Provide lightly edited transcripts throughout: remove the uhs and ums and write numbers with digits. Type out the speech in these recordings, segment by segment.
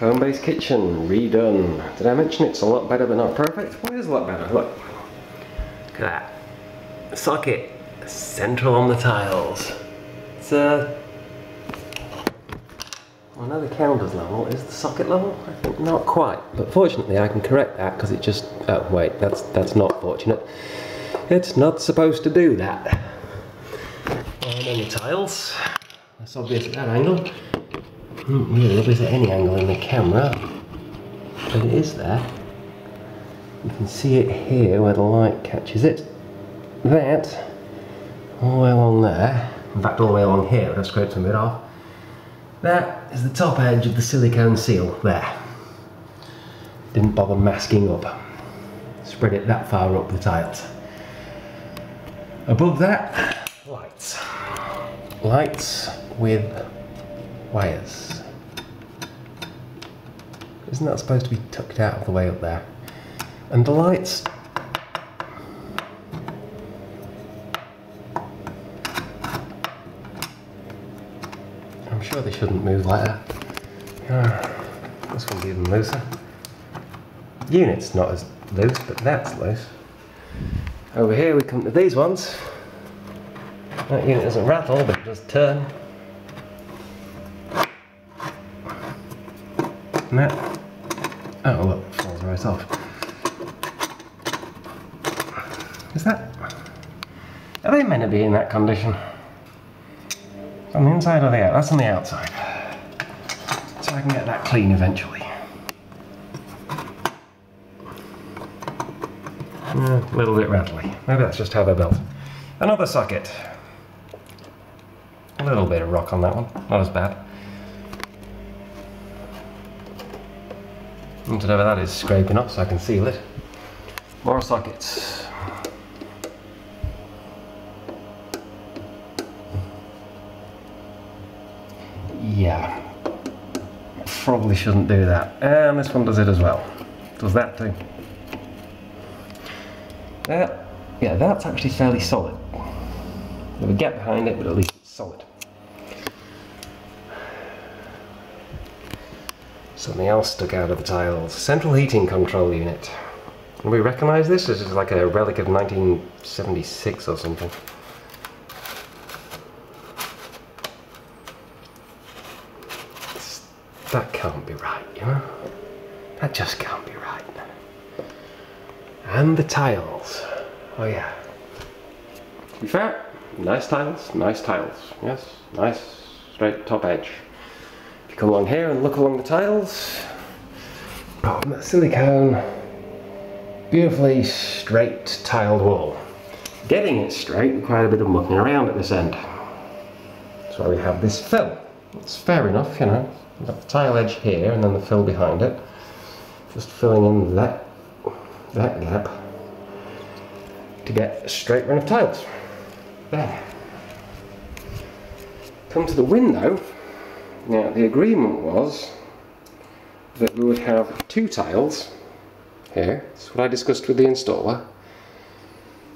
Homebase kitchen, redone. Did I mention it's a lot better but not perfect? Well, it is a lot better, look. Look at that. Socket, central on the tiles. It's well, I know the counter's level. Is the socket level? I think not quite. But fortunately I can correct that because it just... Oh wait, that's not fortunate. It's not supposed to do that. And then the tiles. That's obvious at that angle. Not really obvious at any angle in the camera. But it is there. You can see it here where the light catches it. That, all the way along there, in fact all the way along here, I've scraped some of it off. That is the top edge of the silicone seal, there. Didn't bother masking up. Spread it that far up the tiles. Above that, lights. Lights with wires. Isn't that supposed to be tucked out of the way up there? And the lights... I'm sure they shouldn't move like that. This one's even looser. Unit's not as loose, but that's loose. Over here we come to these ones. That unit doesn't rattle, but it does turn. And that... Oh look, it falls right off. Is that... Are they meant to be in that condition? On the inside or the out? That's on the outside. So I can get that clean eventually. A little bit rattly. Maybe that's just how they're built. Another socket. A little bit of rock on that one. Not as bad. And whatever that is scraping off so I can seal it. More sockets. Yeah, probably shouldn't do that. And this one does it as well. Does that too. Yeah, that's actually fairly solid. There's a gap behind it, but at least it's solid. Something else stuck out of the tiles. Central heating control unit. Can we recognise this? This is like a relic of 1976 or something. That can't be right, you know? That just can't be right. And the tiles. Oh yeah. To be fair, nice tiles, nice tiles. Yes, nice straight top edge. If you come along here and look along the tiles, bottom that silicone, beautifully straight tiled wall. Getting it straight required a bit of mucking around at this end. That's why we have this fill. It's fair enough, you know. We've got the tile edge here and then the fill behind it. Just filling in that gap to get a straight run of tiles. There. Come to the window. Now the agreement was that we would have two tiles here. That's what I discussed with the installer.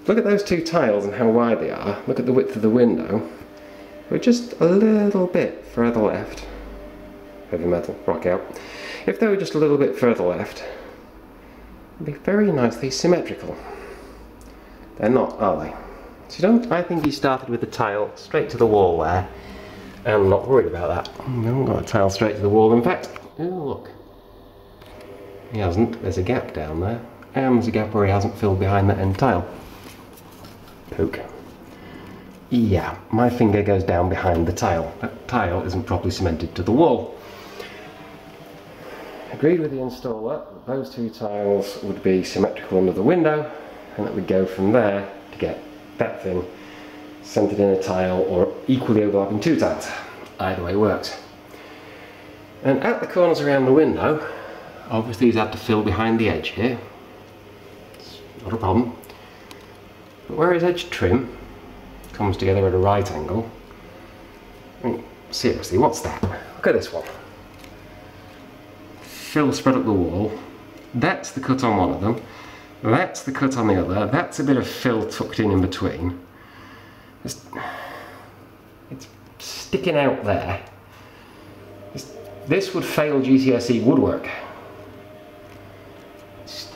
Look at those two tiles and how wide they are. Look at the width of the window. We're just a little bit further left. Heavy metal, rock out. If they were just a little bit further left, it'd be very nicely symmetrical. They're not, are they? So I think he started with the tile straight to the wall there. I'm not worried about that. We haven't got a tile straight to the wall. In fact, oh look. He hasn't. There's a gap down there. And there's a gap where he hasn't filled behind that end tile. Poke. Yeah, my finger goes down behind the tile. That tile isn't properly cemented to the wall. Agreed with the installer that those two tiles would be symmetrical under the window and that we'd go from there to get that thing centered in a tile or equally overlapping two tiles. Either way works. And at the corners around the window, obviously these have to fill behind the edge here. It's not a problem. But where his edge trim comes together at a right angle, I mean, seriously, what's that? Look at this one. Fill spread up the wall. That's the cut on one of them. That's the cut on the other. That's a bit of fill tucked in between. It's sticking out there. This would fail GCSE woodwork. It's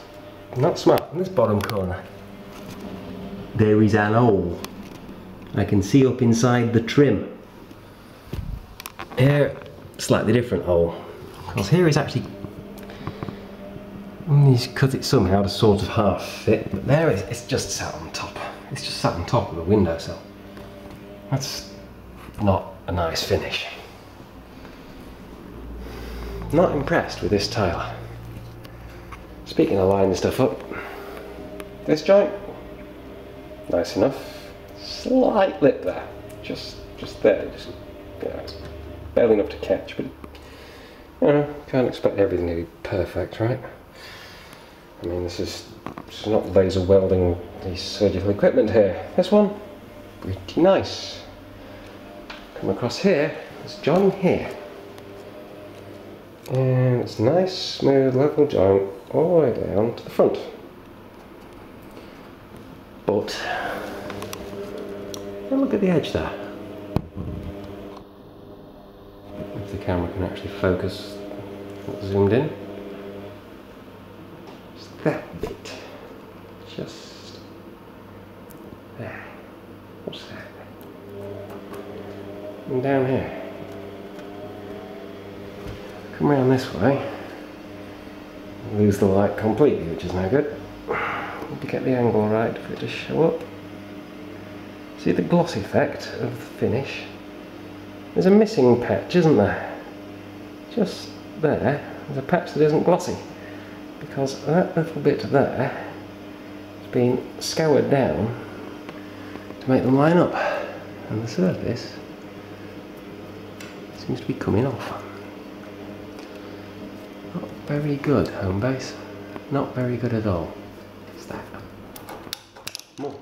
not smart. In this bottom corner, there is an hole. I can see up inside the trim. Here, slightly different hole. Because here is actually, he's cut it somehow to sort of half fit, but there it's just sat on top. It's just sat on top of the windowsill. That's not a nice finish. Not impressed with this tile. Speaking of lining stuff up, this joint, nice enough. Slight lip there, just there, just, you know, it's barely enough to catch, but you know, can't expect everything to be perfect, right? I mean, this is not laser welding the surgical equipment here. This one, pretty nice. Come across here, there's join here. And it's nice, smooth, level joint all the way down to the front. But, look at the edge there. If the camera can actually focus, zoomed in. Just that bit. Just there. What's that? And down here. Come around this way. Lose the light completely, which is no good. Need to get the angle right for it to show up. See the gloss effect of the finish? There's a missing patch, isn't there? Just there, there's a patch that isn't glossy. Because that little bit there has been scoured down to make them line up. And the surface seems to be coming off. Not very good, Homebase. Not very good at all. What's that? More.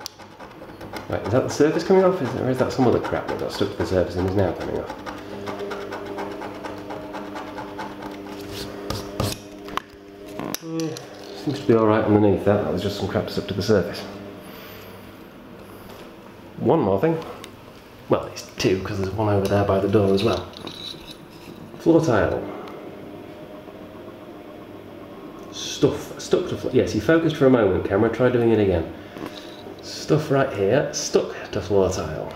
Right, is that the surface coming off, or is that some other crap that got stuck to the surface and is now coming off? Yeah, seems to be alright underneath that. That was just some crap stuck to the surface. One more thing. Well, it's two, because there's one over there by the door as well. Floor tile. Stuff stuck to floor. Yes, you focused for a moment, camera. Try doing it again. Stuff right here, stuck to floor tile.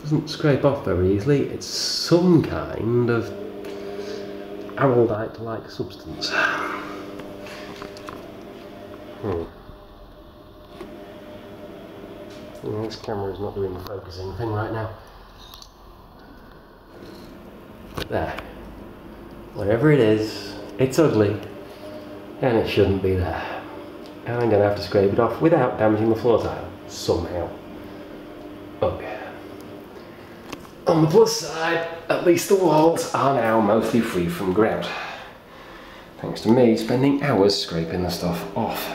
Doesn't scrape off very easily. It's some kind of araldite-like substance. Well, this camera is not doing the focusing thing right now. There. Whatever it is, it's ugly, and it shouldn't be there. And I'm going to have to scrape it off without damaging the floor tile, somehow. Ugh. On the plus side, at least the walls are now mostly free from grout. Thanks to me spending hours scraping the stuff off.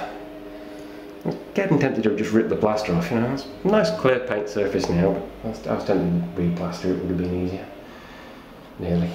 I'm getting tempted to just rip the plaster off, you know. It's a nice clear paint surface now, but I was tempted to re-plaster it, would have been easier. Nearly.